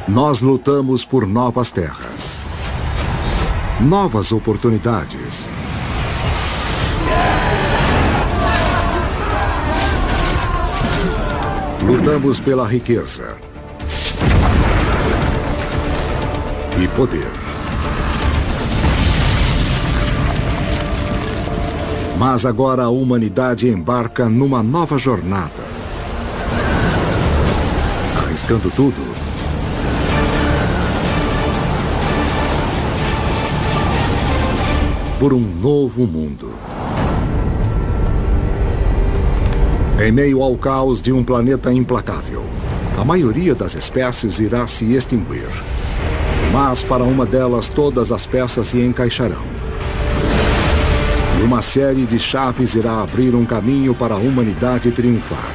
Nós lutamos por novas terras, novas oportunidades. Lutamos pela riqueza e poder. Mas agora a humanidade embarca numa nova jornada, arriscando tudo por um novo mundo. Em meio ao caos de um planeta implacável, a maioria das espécies irá se extinguir. Mas para uma delas todas as peças se encaixarão. E uma série de chaves irá abrir um caminho para a humanidade triunfar.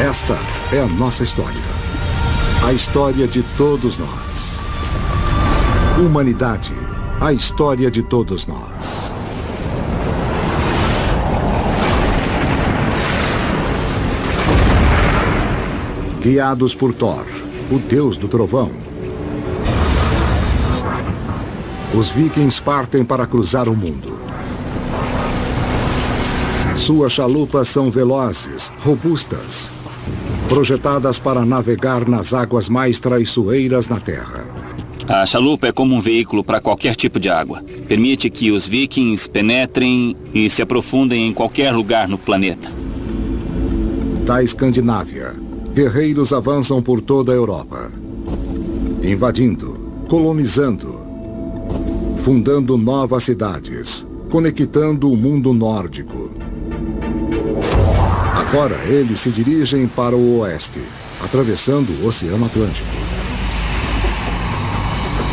Esta é a nossa história. A história de todos nós. Humanidade, a história de todos nós. Guiados por Thor, o deus do trovão, os vikings partem para cruzar o mundo. Suas chalupas são velozes, robustas, projetadas para navegar nas águas mais traiçoeiras na Terra. A chalupa é como um veículo para qualquer tipo de água. Permite que os vikings penetrem e se aprofundem em qualquer lugar no planeta. Da Escandinávia, guerreiros avançam por toda a Europa, invadindo, colonizando, fundando novas cidades, conectando o mundo nórdico. Agora eles se dirigem para o oeste, atravessando o Oceano Atlântico.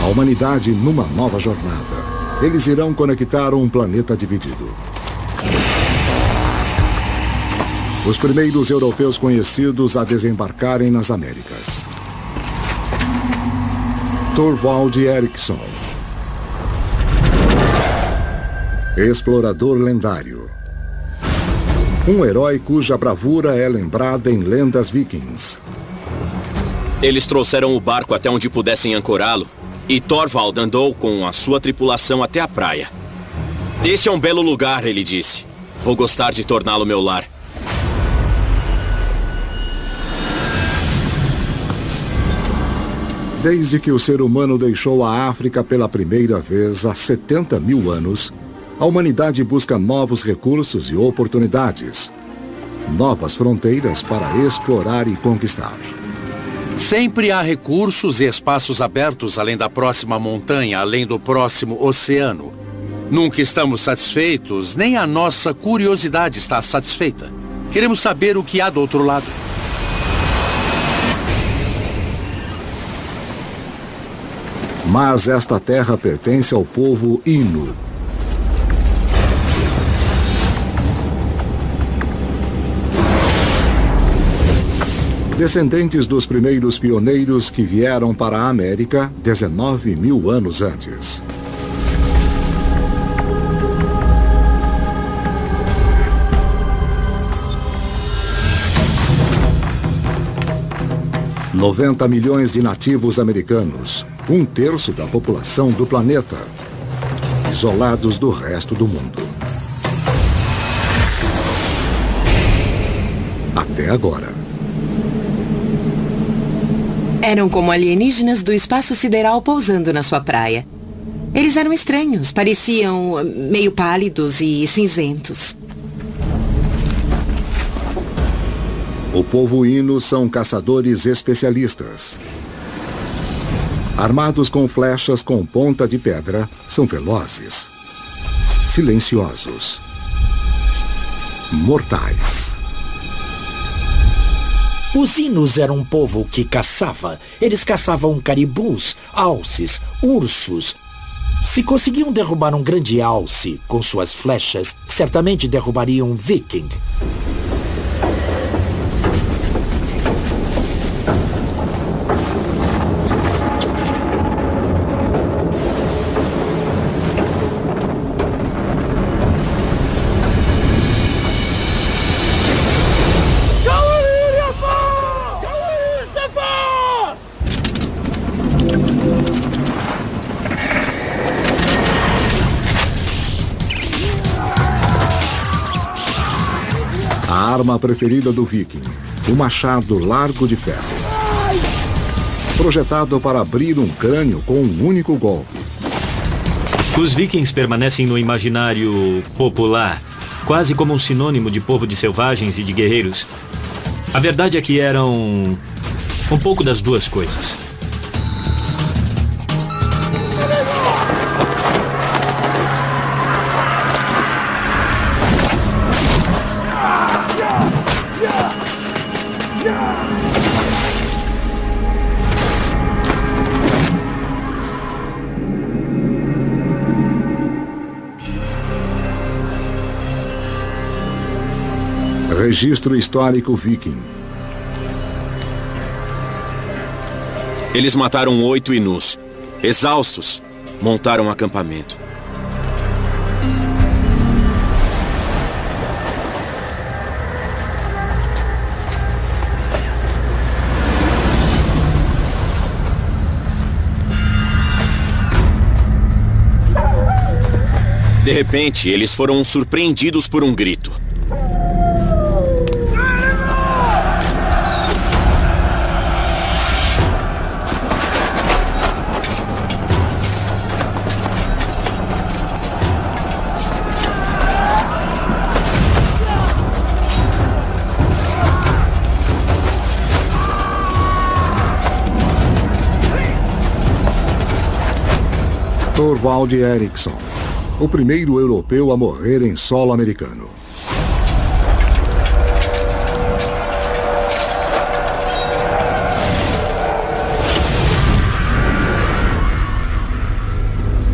A humanidade numa nova jornada. Eles irão conectar um planeta dividido. Os primeiros europeus conhecidos a desembarcarem nas Américas. Thorvald Eriksson. Explorador lendário. Um herói cuja bravura é lembrada em lendas vikings. Eles trouxeram o barco até onde pudessem ancorá-lo, e Thorvald andou com a sua tripulação até a praia. Este é um belo lugar, ele disse. Vou gostar de torná-lo meu lar. Desde que o ser humano deixou a África pela primeira vez há 70 mil anos, a humanidade busca novos recursos e oportunidades, novas fronteiras para explorar e conquistar. Sempre há recursos e espaços abertos além da próxima montanha, além do próximo oceano. Nunca estamos satisfeitos, nem a nossa curiosidade está satisfeita. Queremos saber o que há do outro lado. Mas esta terra pertence ao povo Innu. Descendentes dos primeiros pioneiros que vieram para a América 19 mil anos antes. $90 milhões de nativos americanos, um terço da população do planeta, isolados do resto do mundo. Até agora. Eram como alienígenas do espaço sideral pousando na sua praia. Eles eram estranhos, pareciam meio pálidos e cinzentos. O povo Innu são caçadores especialistas. Armados com flechas com ponta de pedra, são velozes, silenciosos, mortais. Os Innus eram um povo que caçava. Eles caçavam caribus, alces, ursos. Se conseguiam derrubar um grande alce com suas flechas, certamente derrubariam um viking. arma preferida do viking, o machado largo de ferro. Projetado para abrir um crânio com um único golpe. Os vikings permanecem no imaginário popular, quase como um sinônimo de povo de selvagens e de guerreiros. A verdade é que eram um pouco das duas coisas. Registro histórico viking. Eles mataram 8 Inus. Exaustos, montaram um acampamento. De repente, eles foram surpreendidos por um grito. Thorvald Eriksson, o primeiro europeu a morrer em solo americano.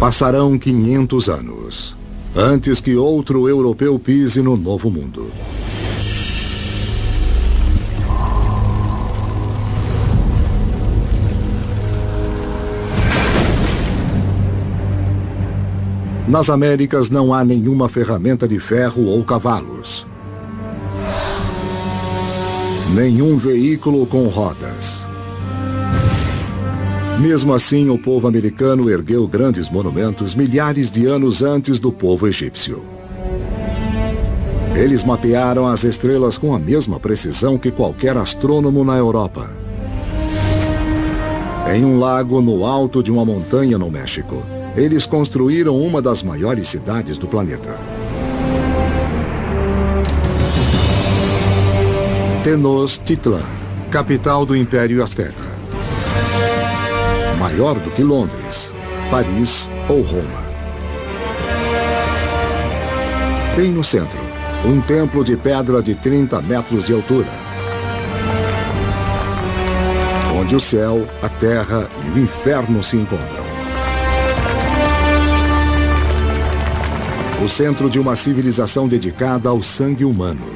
Passarão 500 anos, antes que outro europeu pise no Novo Mundo. Nas Américas não há nenhuma ferramenta de ferro ou cavalos. Nenhum veículo com rodas. Mesmo assim, o povo americano ergueu grandes monumentos milhares de anos antes do povo egípcio. Eles mapearam as estrelas com a mesma precisão que qualquer astrônomo na Europa. Em um lago no alto de uma montanha no México, eles construíram uma das maiores cidades do planeta. Tenochtitlan, capital do Império Azteca. Maior do que Londres, Paris ou Roma. Bem no centro, um templo de pedra de 30 metros de altura, onde o céu, a terra e o inferno se encontram. O centro de uma civilização dedicada ao sangue humano.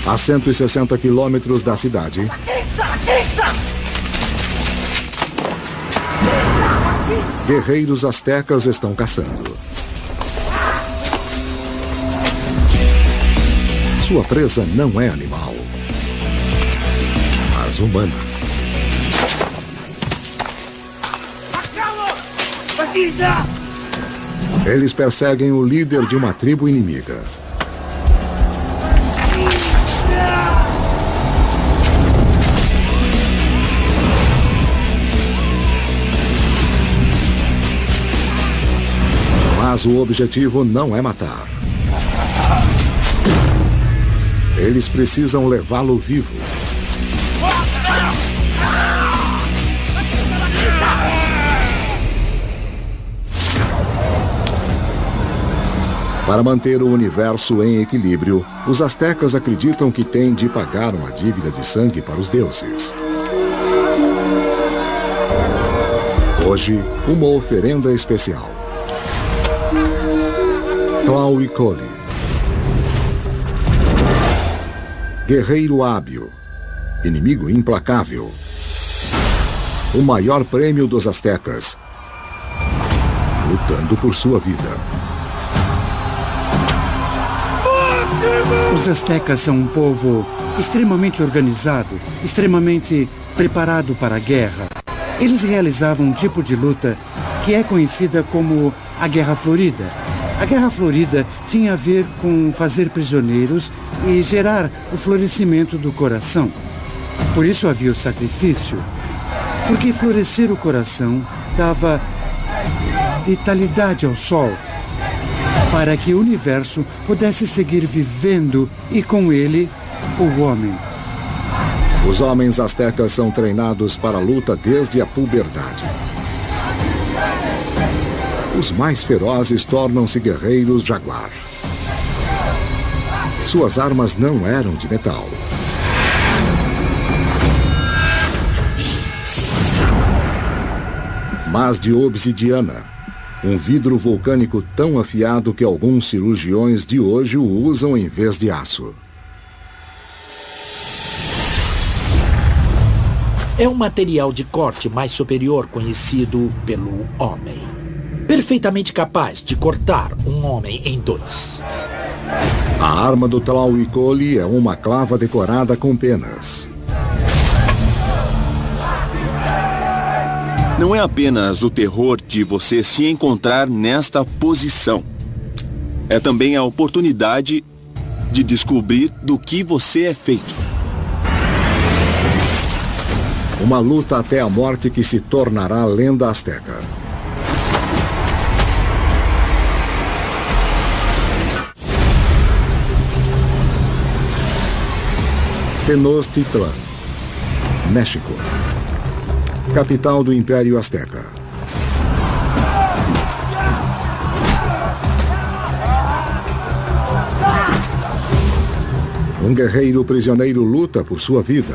A 160 quilômetros da cidade, guerreiros astecas estão caçando. Sua presa não é animal, mas humana. Eles perseguem o líder de uma tribo inimiga. Mas o objetivo não é matar. Eles precisam levá-lo vivo. Para manter o universo em equilíbrio, os astecas acreditam que têm de pagar uma dívida de sangue para os deuses. Hoje, uma oferenda especial. Tlahuicoli, guerreiro hábil, inimigo implacável, o maior prêmio dos astecas, lutando por sua vida. Os astecas são um povo extremamente organizado, extremamente preparado para a guerra. Eles realizavam um tipo de luta que é conhecida como a Guerra Florida. A Guerra Florida tinha a ver com fazer prisioneiros e gerar o florescimento do coração. Por isso havia o sacrifício, porque florescer o coração dava vitalidade ao sol, para que o universo pudesse seguir vivendo e com ele o homem. Os homens astecas são treinados para a luta desde a puberdade. Os mais ferozes tornam-se guerreiros jaguar. Suas armas não eram de metal. Mas de obsidiana, um vidro vulcânico tão afiado que alguns cirurgiões de hoje o usam em vez de aço. É um material de corte mais superior conhecido pelo homem. Perfeitamente capaz de cortar um homem em dois. A arma do Tlauicoli é uma clava decorada com penas. Não é apenas o terror de você se encontrar nesta posição. É também a oportunidade de descobrir do que você é feito. Uma luta até a morte que se tornará lenda asteca. Tenochtitlan, México. Capital do Império Azteca. Um guerreiro prisioneiro luta por sua vida.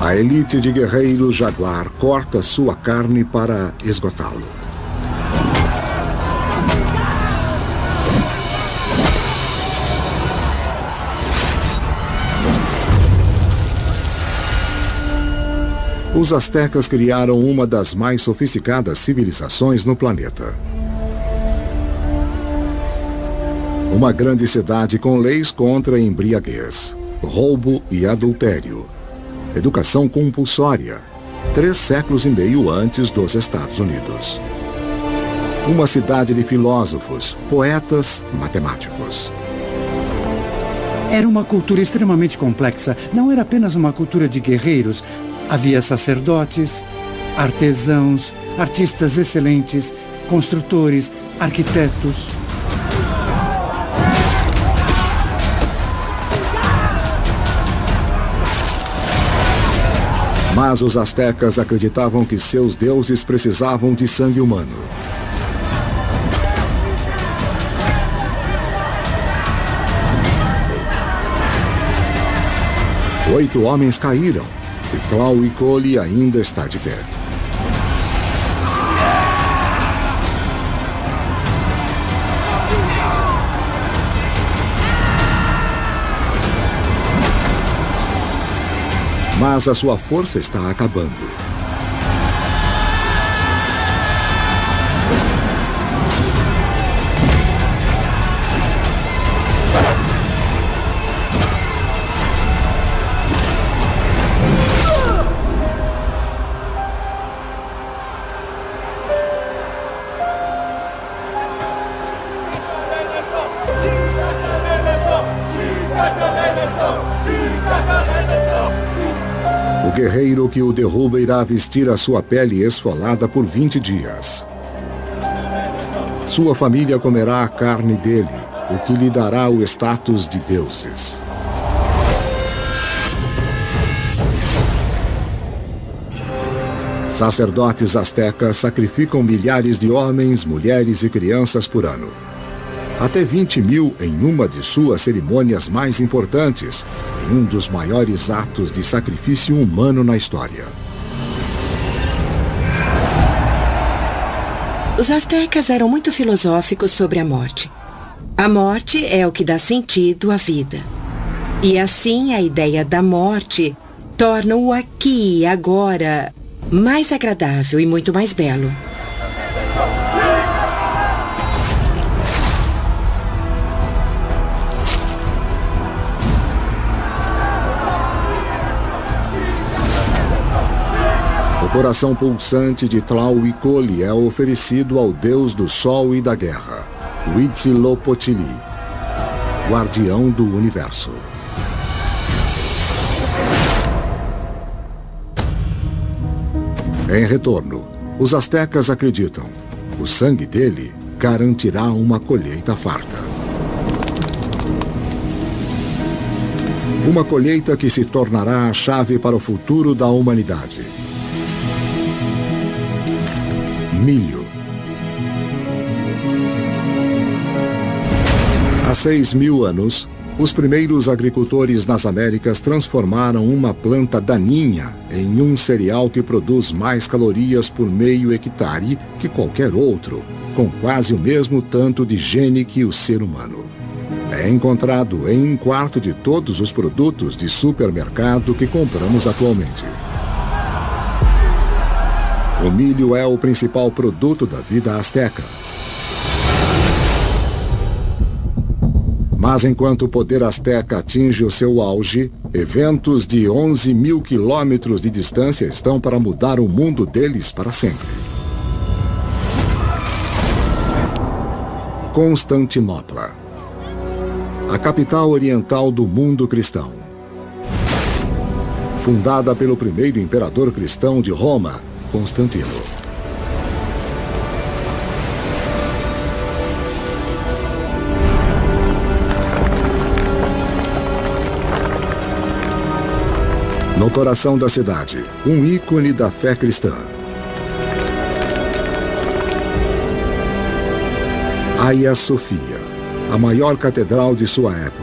A elite de guerreiros jaguar corta sua carne para esgotá-lo. Os astecas criaram uma das mais sofisticadas civilizações no planeta. Uma grande cidade com leis contra embriaguez, roubo e adultério. Educação compulsória, 3 séculos e meio antes dos Estados Unidos. Uma cidade de filósofos, poetas, matemáticos. Era uma cultura extremamente complexa. Não era apenas uma cultura de guerreiros. Havia sacerdotes, artesãos, artistas excelentes, construtores, arquitetos. Mas os astecas acreditavam que seus deuses precisavam de sangue humano. Oito homens caíram e Tlauicoli ainda está de pé. Mas a sua força está acabando. O guerreiro que o derruba irá vestir a sua pele esfolada por 20 dias. Sua família comerá a carne dele, o que lhe dará o status de deuses. Sacerdotes astecas sacrificam milhares de homens, mulheres e crianças por ano. Até 20.000 em uma de suas cerimônias mais importantes, em um dos maiores atos de sacrifício humano na história. Os astecas eram muito filosóficos sobre a morte. A morte é o que dá sentido à vida. E assim a ideia da morte torna o aqui e agora mais agradável e muito mais belo. O coração pulsante de Tlahuicoli é oferecido ao deus do sol e da guerra, Huitzilopochtli, guardião do universo. Em retorno, os astecas acreditam: o sangue dele garantirá uma colheita farta. Uma colheita que se tornará a chave para o futuro da humanidade. Milho. Há 6.000 anos, os primeiros agricultores nas Américas transformaram uma planta daninha em um cereal que produz mais calorias por meio hectare que qualquer outro, com quase o mesmo tanto de gene que o ser humano. É encontrado em 1/4 de todos os produtos de supermercado que compramos atualmente. O milho é o principal produto da vida asteca. Mas enquanto o poder asteca atinge o seu auge, eventos de 11.000 quilômetros de distância estão para mudar o mundo deles para sempre. Constantinopla, a capital oriental do mundo cristão. Fundada pelo primeiro imperador cristão de Roma, Constantino. No coração da cidade, um ícone da fé cristã. Hagia Sophia, a maior catedral de sua época.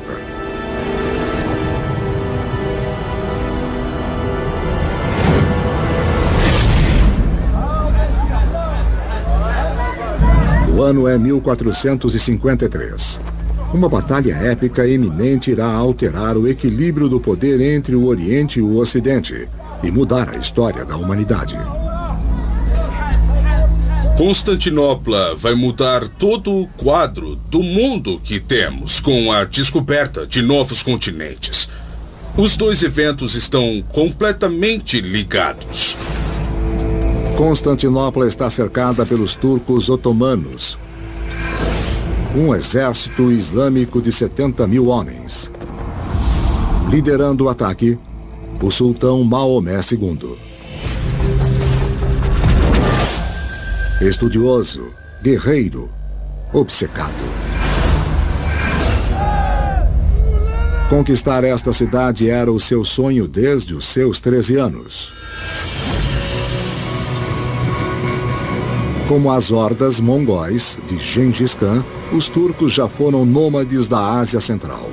O ano é 1453. Uma batalha épica eminente irá alterar o equilíbrio do poder entre o Oriente e o Ocidente e mudar a história da humanidade. Constantinopla vai mudar todo o quadro do mundo que temos com a descoberta de novos continentes. Os dois eventos estão completamente ligados. Constantinopla está cercada pelos turcos otomanos, um exército islâmico de 70.000 homens. Liderando o ataque, o sultão Maomé II. Estudioso, guerreiro, obcecado. Conquistar esta cidade era o seu sonho desde os seus 13 anos. Como as hordas mongóis de Gengis Khan, os turcos já foram nômades da Ásia Central.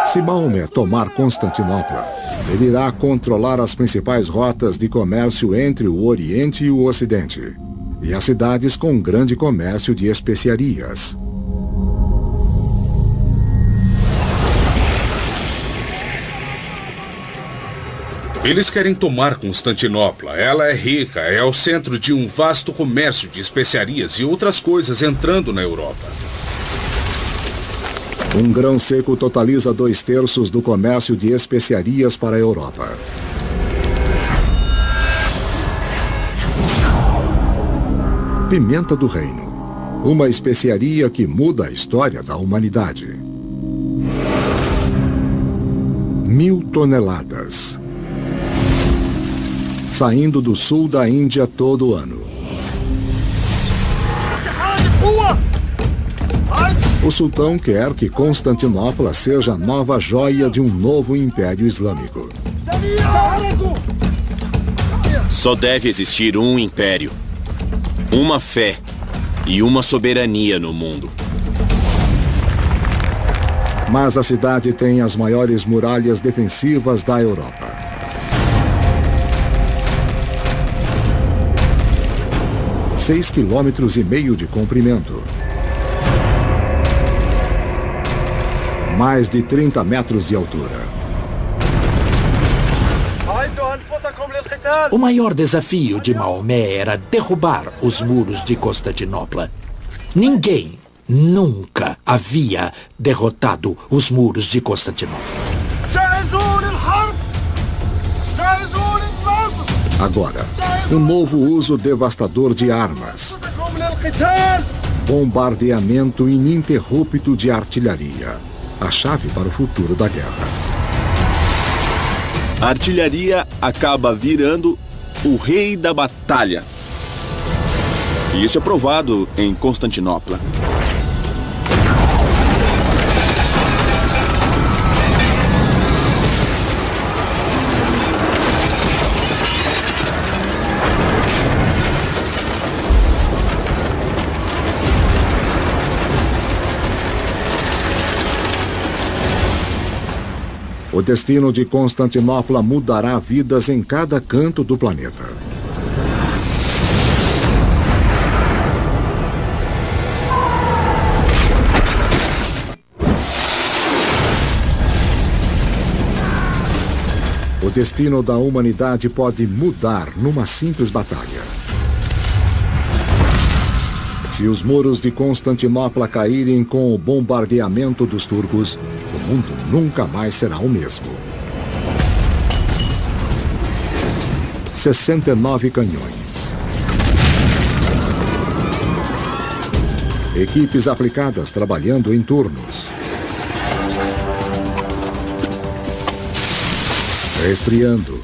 Se Maomé tomar Constantinopla, ele irá controlar as principais rotas de comércio entre o Oriente e o Ocidente, e as cidades com grande comércio de especiarias. Eles querem tomar Constantinopla. Ela é rica, é o centro de um vasto comércio de especiarias e outras coisas entrando na Europa. Um grão seco totaliza 2/3 do comércio de especiarias para a Europa. Pimenta do reino, uma especiaria que muda a história da humanidade. 1000 toneladas. Saindo do sul da Índia todo ano. O sultão quer que Constantinopla seja a nova joia de um novo império islâmico. Só deve existir um império, uma fé e uma soberania no mundo. Mas a cidade tem as maiores muralhas defensivas da Europa. 6,5 km de comprimento. Mais de 30 metros de altura. O maior desafio de Maomé era derrubar os muros de Constantinopla. Ninguém nunca havia derrotado os muros de Constantinopla. Agora, um novo uso devastador de armas. Bombardeamento ininterrupto de artilharia. A chave para o futuro da guerra. A artilharia acaba virando o rei da batalha. E isso é provado em Constantinopla. O destino de Constantinopla mudará vidas em cada canto do planeta. O destino da humanidade pode mudar numa simples batalha. Se os muros de Constantinopla caírem com o bombardeamento dos turcos, o mundo nunca mais será o mesmo. 69 canhões. Equipes aplicadas trabalhando em turnos. Resfriando.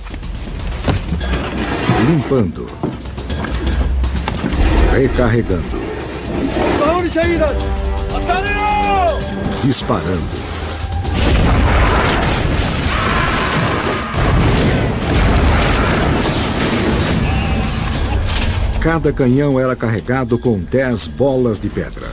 Limpando. Recarregando. Disparando. Cada canhão era carregado com 10 bolas de pedra.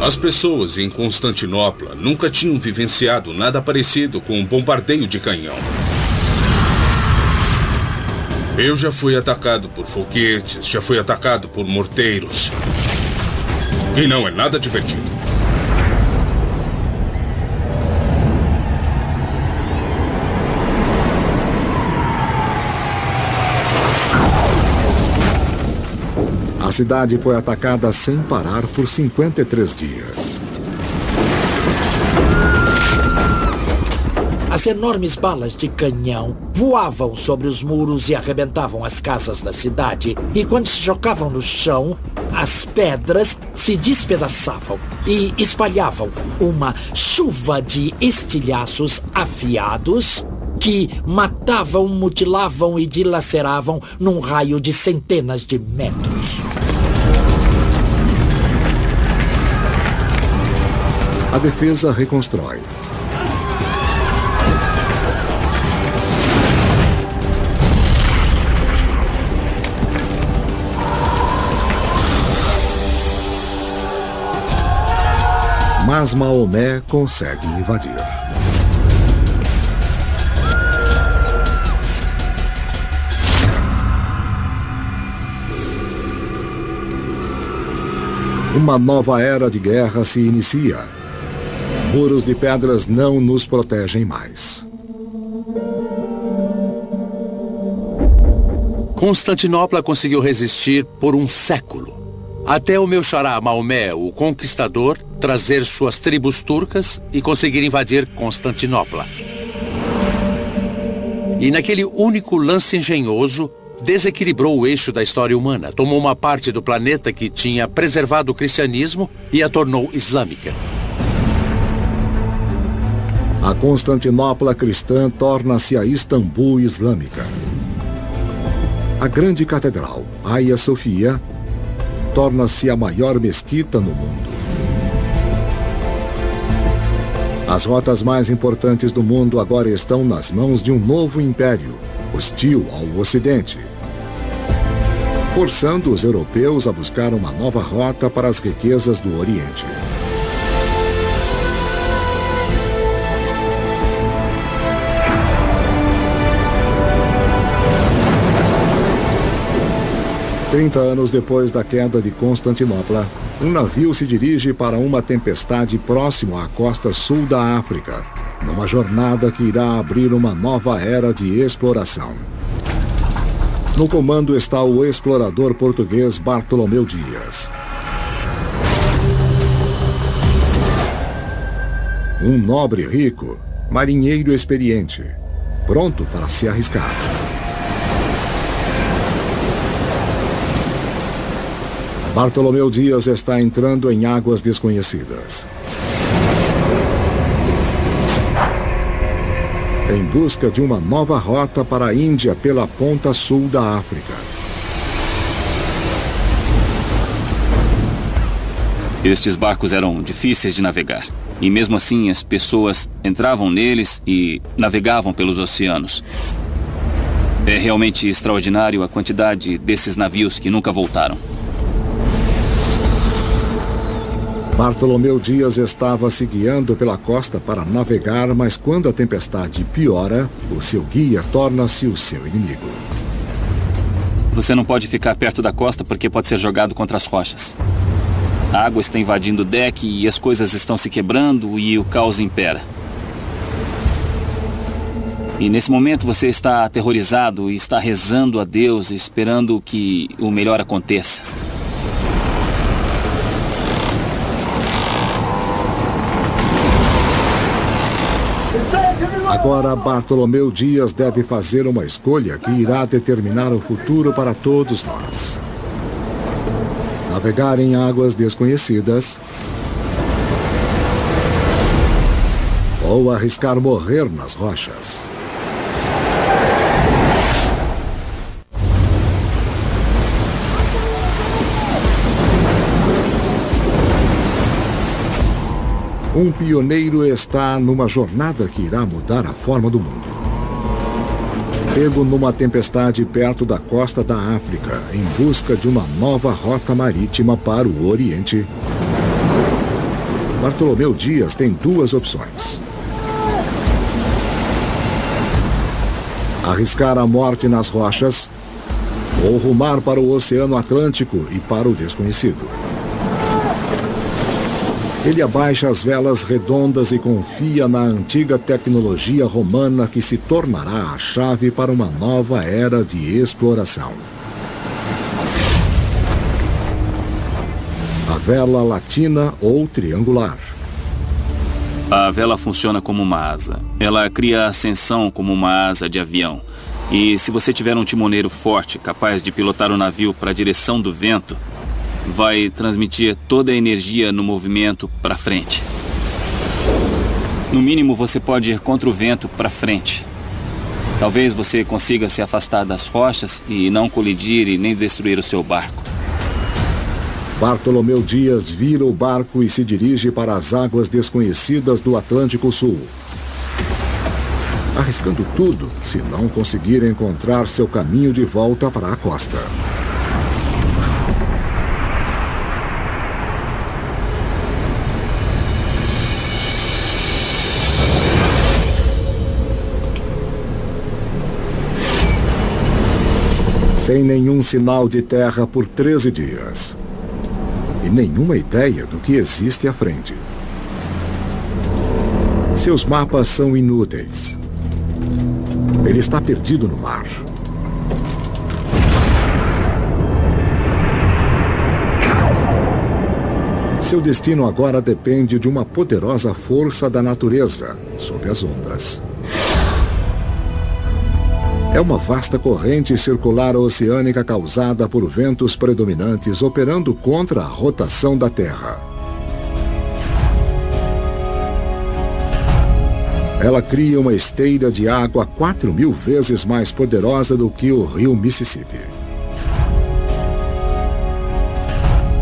As pessoas em Constantinopla nunca tinham vivenciado nada parecido com um bombardeio de canhão. Eu já fui atacado por foguetes, já fui atacado por morteiros. E não é nada divertido. A cidade foi atacada sem parar por 53 dias. As enormes balas de canhão voavam sobre os muros e arrebentavam as casas da cidade. E quando se chocavam no chão, as pedras se despedaçavam e espalhavam uma chuva de estilhaços afiados que matavam, mutilavam e dilaceravam num raio de centenas de metros. A defesa reconstrói. Mas Maomé consegue invadir. Uma nova era de guerra se inicia. Muros de pedras não nos protegem mais. Constantinopla conseguiu resistir por um século. Até o meu xará Maomé, o Conquistador, trazer suas tribos turcas e conseguir invadir Constantinopla. E naquele único lance engenhoso, desequilibrou o eixo da história humana, tomou uma parte do planeta que tinha preservado o cristianismo e a tornou islâmica. A Constantinopla cristã torna-se a Istambul islâmica. A grande catedral, Hagia Sophia, torna-se a maior mesquita no mundo. As rotas mais importantes do mundo agora estão nas mãos de um novo império, hostil ao Ocidente, forçando os europeus a buscar uma nova rota para as riquezas do Oriente. Trinta anos depois da queda de Constantinopla, um navio se dirige para uma tempestade próximo à costa sul da África, numa jornada que irá abrir uma nova era de exploração. No comando está o explorador português Bartolomeu Dias. Um nobre rico, marinheiro experiente, pronto para se arriscar. Bartolomeu Dias está entrando em águas desconhecidas. Em busca de uma nova rota para a Índia pela ponta sul da África. Estes barcos eram difíceis de navegar. E mesmo assim as pessoas entravam neles e navegavam pelos oceanos. É realmente extraordinário a quantidade desses navios que nunca voltaram. Bartolomeu Dias estava se guiando pela costa para navegar, mas quando a tempestade piora, o seu guia torna-se o seu inimigo. Você não pode ficar perto da costa porque pode ser jogado contra as rochas. A água está invadindo o deck e as coisas estão se quebrando e o caos impera. E nesse momento você está aterrorizado e está rezando a Deus, esperando que o melhor aconteça. Agora, Bartolomeu Dias deve fazer uma escolha que irá determinar o futuro para todos nós. Navegar em águas desconhecidas ou arriscar morrer nas rochas. Um pioneiro está numa jornada que irá mudar a forma do mundo. Pego numa tempestade perto da costa da África, em busca de uma nova rota marítima para o Oriente, Bartolomeu Dias tem duas opções. Arriscar a morte nas rochas ou rumar para o Oceano Atlântico e para o desconhecido. Ele abaixa as velas redondas e confia na antiga tecnologia romana que se tornará a chave para uma nova era de exploração. A vela latina ou triangular. A vela funciona como uma asa. Ela cria a ascensão como uma asa de avião. E se você tiver um timoneiro forte, capaz de pilotar o navio para a direção do vento, vai transmitir toda a energia no movimento para frente. No mínimo, você pode ir contra o vento para frente. Talvez você consiga se afastar das rochas e não colidir e nem destruir o seu barco. Bartolomeu Dias vira o barco e se dirige para as águas desconhecidas do Atlântico Sul, arriscando tudo se não conseguir encontrar seu caminho de volta para a costa. Sem nenhum sinal de terra por 13 dias. E nenhuma ideia do que existe à frente. Seus mapas são inúteis. Ele está perdido no mar. Seu destino agora depende de uma poderosa força da natureza sob as ondas. É uma vasta corrente circular oceânica causada por ventos predominantes operando contra a rotação da Terra. Ela cria uma esteira de água 4.000 vezes mais poderosa do que o rio Mississippi.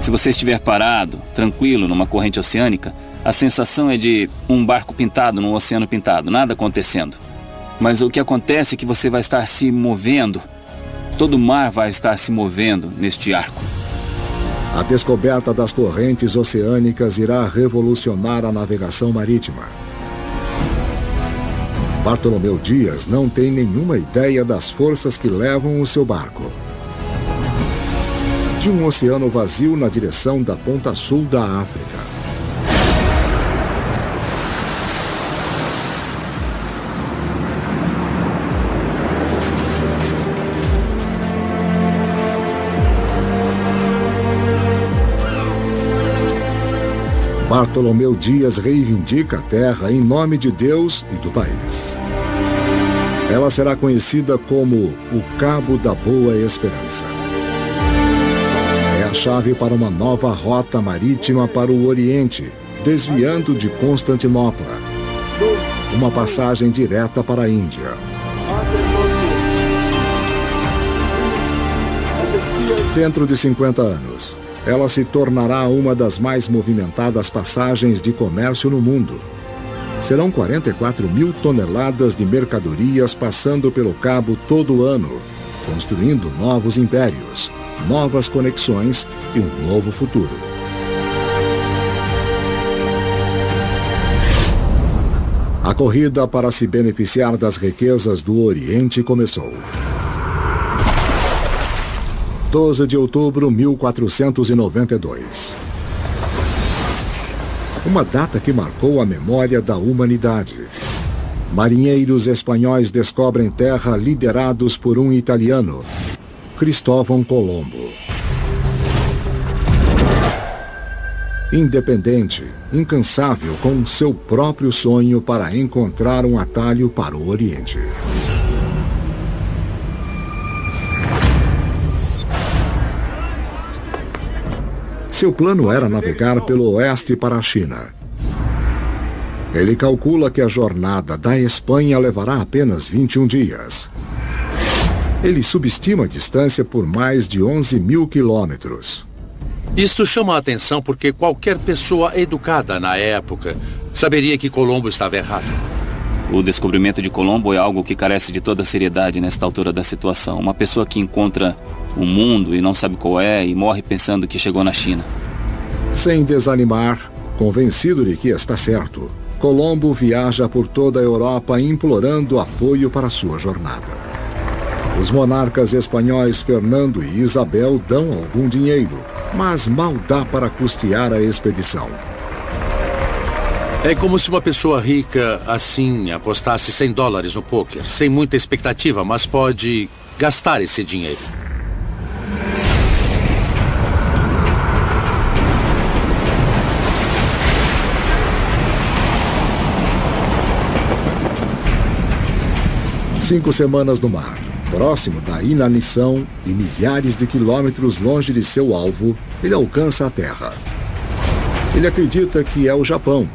Se você estiver parado, tranquilo, numa corrente oceânica, A sensação é de um barco pintado num oceano pintado, nada acontecendo. Mas o que acontece é que você vai estar se movendo. Todo o mar vai estar se movendo neste arco. A descoberta das correntes oceânicas irá revolucionar a navegação marítima. Bartolomeu Dias não tem nenhuma ideia das forças que levam o seu barco de um oceano vazio na direção da ponta sul da África. Bartolomeu Dias reivindica a terra em nome de Deus e do país. Ela será conhecida como o Cabo da Boa Esperança. É a chave para uma nova rota marítima para o Oriente, desviando de Constantinopla. Uma passagem direta para a Índia. Dentro de 50 anos, ela se tornará uma das mais movimentadas passagens de comércio no mundo. Serão 44 mil toneladas de mercadorias passando pelo cabo todo ano, construindo novos impérios, novas conexões e um novo futuro. A corrida para se beneficiar das riquezas do Oriente começou. 12 de outubro de 1492. Uma data que marcou a memória da humanidade. Marinheiros espanhóis descobrem terra liderados por um italiano, Cristóvão Colombo. Independente, incansável com seu próprio sonho para encontrar um atalho para o Oriente. Seu plano era navegar pelo oeste para a China. Ele calcula que a jornada da Espanha levará apenas 21 dias. Ele subestima a distância por mais de 11 mil quilômetros. Isto chama a atenção porque qualquer pessoa educada na época saberia que Colombo estava errado. O descobrimento de Colombo é algo que carece de toda seriedade nesta altura da situação. Uma pessoa que encontra o mundo e não sabe qual é e morre pensando que chegou na China. Sem desanimar, convencido de que está certo, Colombo viaja por toda a Europa implorando apoio para sua jornada. Os monarcas espanhóis Fernando e Isabel dão algum dinheiro, mas mal dá para custear a expedição. É como se uma pessoa rica, assim, apostasse $100 no pôquer, sem muita expectativa, mas pode gastar esse dinheiro. Cinco semanas no mar, próximo da inanição e milhares de quilômetros longe de seu alvo, ele alcança a terra. Ele acredita que é o Japão.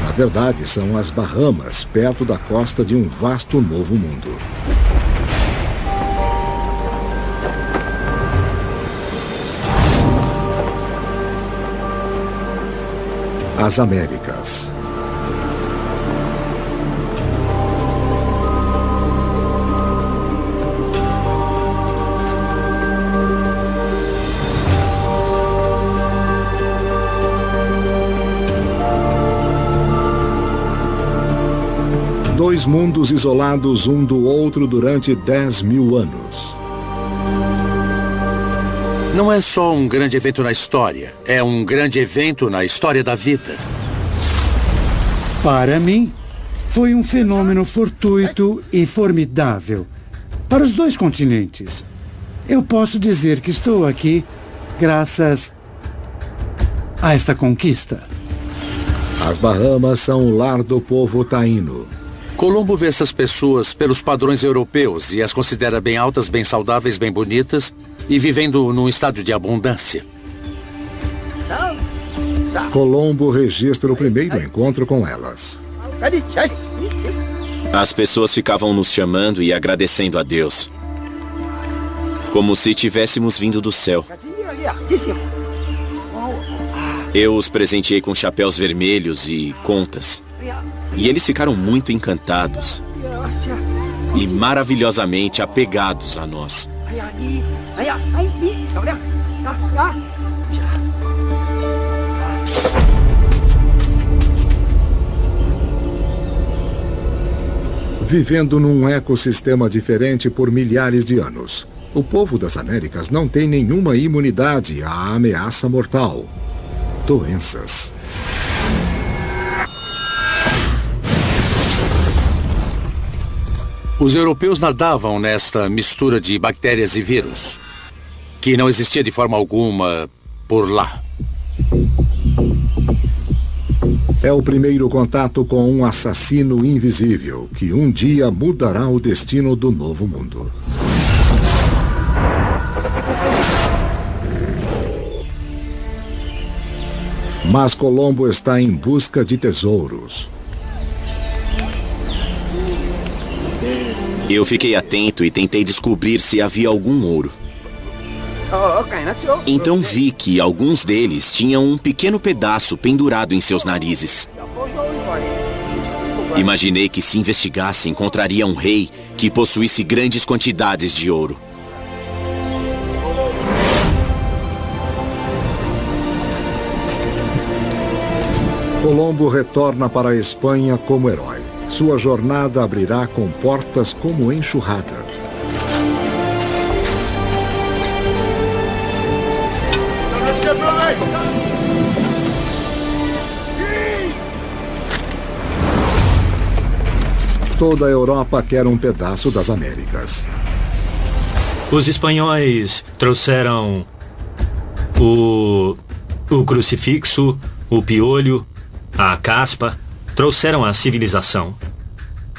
Na verdade, são as Bahamas, perto da costa de um vasto novo mundo. As Américas. Dois mundos isolados um do outro durante 10 mil anos. Não é só um grande evento na história, é um grande evento na história da vida. Para mim, foi um fenômeno fortuito e formidável. Para os dois continentes. Eu posso dizer que estou aqui graças a esta conquista. As Bahamas são o lar do povo taíno. Colombo vê essas pessoas pelos padrões europeus e as considera bem altas, bem saudáveis, bem bonitas e vivendo num estado de abundância. Colombo registra o primeiro encontro com elas. As pessoas ficavam nos chamando e agradecendo a Deus. Como se tivéssemos vindo do céu. Eu os presenteei com chapéus vermelhos e contas. E eles ficaram muito encantados e maravilhosamente apegados a nós. Vivendo num ecossistema diferente por milhares de anos, o povo das Américas não tem nenhuma imunidade à ameaça mortal: doenças. Os europeus nadavam nesta mistura de bactérias e vírus, que não existia de forma alguma por lá. É o primeiro contato com um assassino invisível que um dia mudará o destino do Novo Mundo. Mas Colombo está em busca de tesouros. Eu fiquei atento e tentei descobrir se havia algum ouro. Então vi que alguns deles tinham um pequeno pedaço pendurado em seus narizes. Imaginei que, se investigasse, encontraria um rei que possuísse grandes quantidades de ouro. Colombo retorna para a Espanha como herói. Sua jornada abrirá com portas como enxurrada. Toda a Europa quer um pedaço das Américas. Os espanhóis trouxeram o crucifixo, o piolho, a caspa, trouxeram a civilização.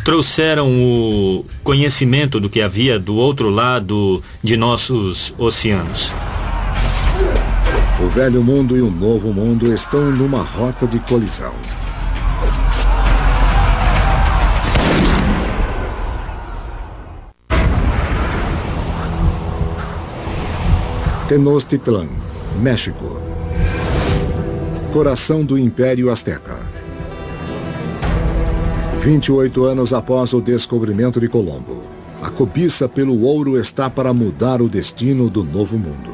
Trouxeram o conhecimento do que havia do outro lado de nossos oceanos. O velho mundo e o novo mundo estão numa rota de colisão. Tenochtitlan, México. Coração do Império Azteca. 28 anos após o descobrimento de Colombo, a cobiça pelo ouro está para mudar o destino do Novo Mundo.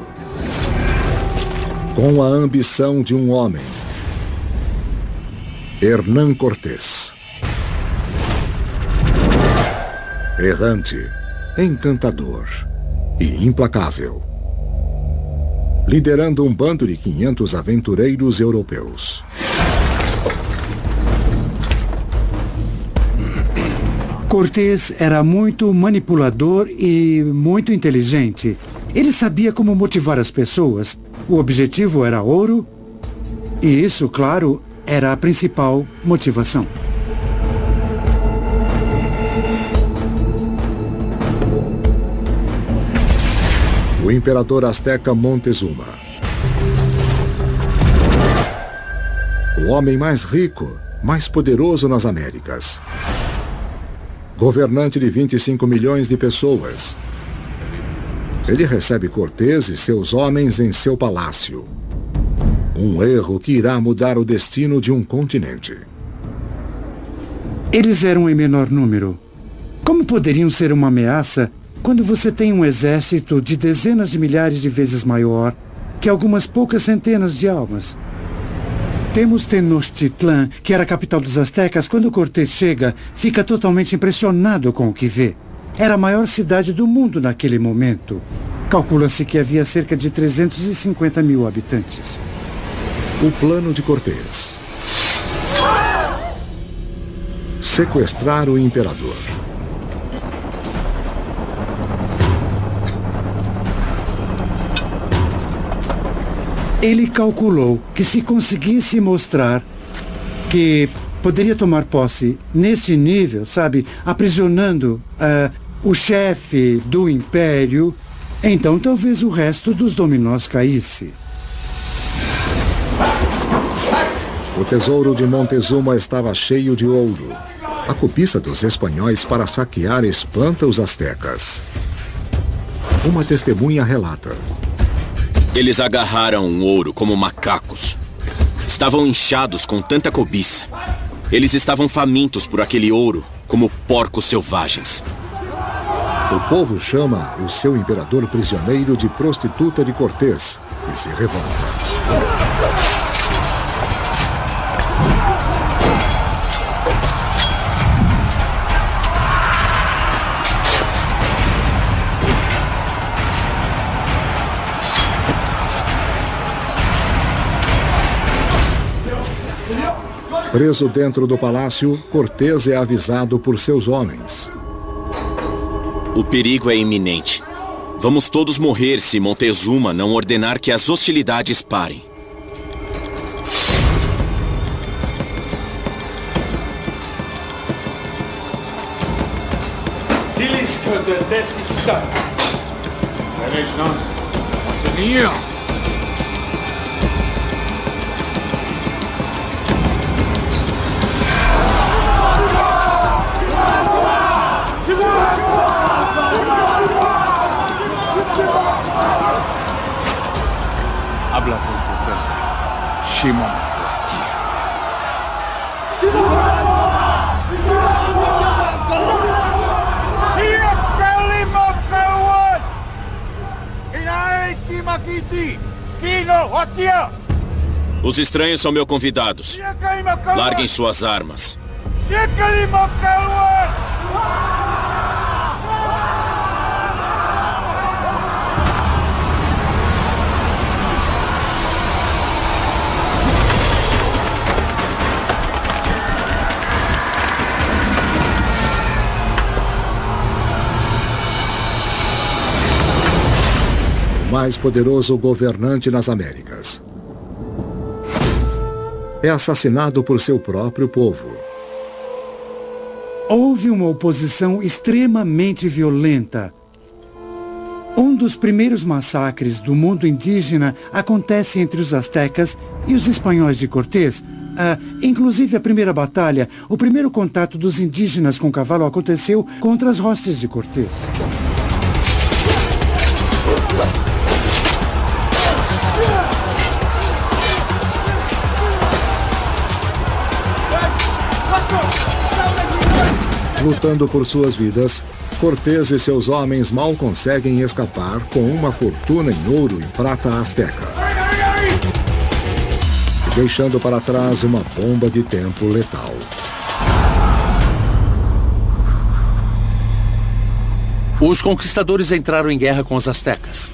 Com a ambição de um homem, Hernán Cortés. Errante, encantador e implacável. Liderando um bando de 500 aventureiros europeus. Cortés era muito manipulador e muito inteligente. Ele sabia como motivar as pessoas. O objetivo era ouro e isso, claro, era a principal motivação. O imperador azteca Montezuma. O homem mais rico, mais poderoso nas Américas. Governante de 25 milhões de pessoas. Ele recebe Cortés e seus homens em seu palácio. Um erro que irá mudar o destino de um continente. Eles eram em menor número. Como poderiam ser uma ameaça quando você tem um exército de dezenas de milhares de vezes maior que algumas poucas centenas de almas? Temos Tenochtitlan, que era a capital dos astecas. Quando Cortés chega, fica totalmente impressionado com o que vê. Era a maior cidade do mundo naquele momento. Calcula-se que havia cerca de 350 mil habitantes. O plano de Cortés: sequestrar o imperador. Ele calculou que, se conseguisse mostrar que poderia tomar posse nesse nível, sabe, aprisionando o chefe do império, então talvez o resto dos dominós caísse. O tesouro de Montezuma estava cheio de ouro. A cobiça dos espanhóis para saquear espanta os astecas. Uma testemunha relata: eles agarraram o ouro como macacos. estavam inchados com tanta cobiça. Eles estavam famintos por aquele ouro, como porcos selvagens. O povo chama o seu imperador prisioneiro de prostituta de Cortés e se revolta. Preso dentro do palácio, Cortés é avisado por seus homens. O perigo é iminente. Vamos todos morrer se Montezuma não ordenar que as hostilidades parem. Habla con tu jefe, Shimon Portier. Os estranhos são meus convidados. Larguem suas armas. O mais poderoso governante nas Américas é assassinado por seu próprio povo. Houve uma oposição extremamente violenta. Um dos primeiros massacres do mundo indígena acontece entre os astecas e os espanhóis de Cortés. Inclusive a primeira batalha, o primeiro contato dos indígenas com o cavalo aconteceu contra as hostes de Cortés. Lutando por suas vidas, Cortés e seus homens mal conseguem escapar com uma fortuna em ouro e prata asteca, deixando para trás uma bomba de tempo letal. Os conquistadores entraram em guerra com os astecas.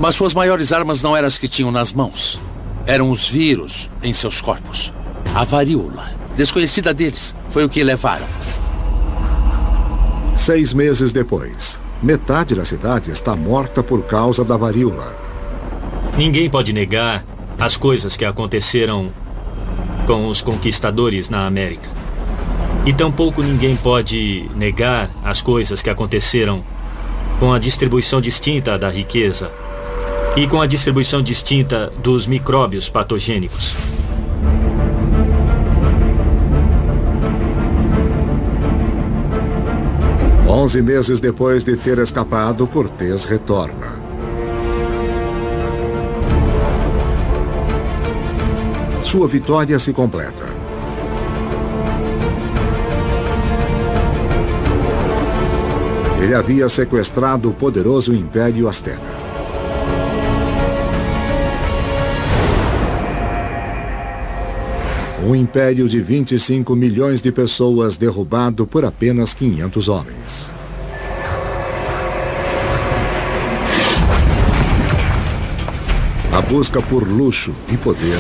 Mas suas maiores armas não eram as que tinham nas mãos. Eram os vírus em seus corpos. A varíola, desconhecida deles, foi o que levaram. 6 meses depois, metade da cidade está morta por causa da varíola. Ninguém pode negar as coisas que aconteceram com os conquistadores na América. E tampouco ninguém pode negar as coisas que aconteceram com a distribuição distinta da riqueza e com a distribuição distinta dos micróbios patogênicos. Onze meses depois de ter escapado, Cortés retorna. Sua vitória se completa. Ele havia sequestrado o poderoso Império Azteca. Um império de 25 milhões de pessoas derrubado por apenas 500 homens. A busca por luxo e poder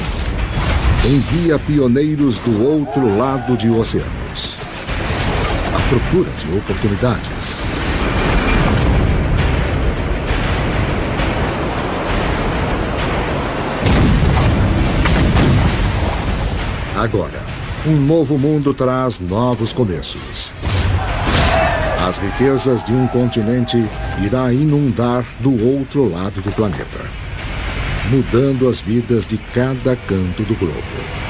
envia pioneiros do outro lado de oceanos, à procura de oportunidades. Agora, um novo mundo traz novos começos. As riquezas de um continente irá inundar do outro lado do planeta, mudando as vidas de cada canto do globo.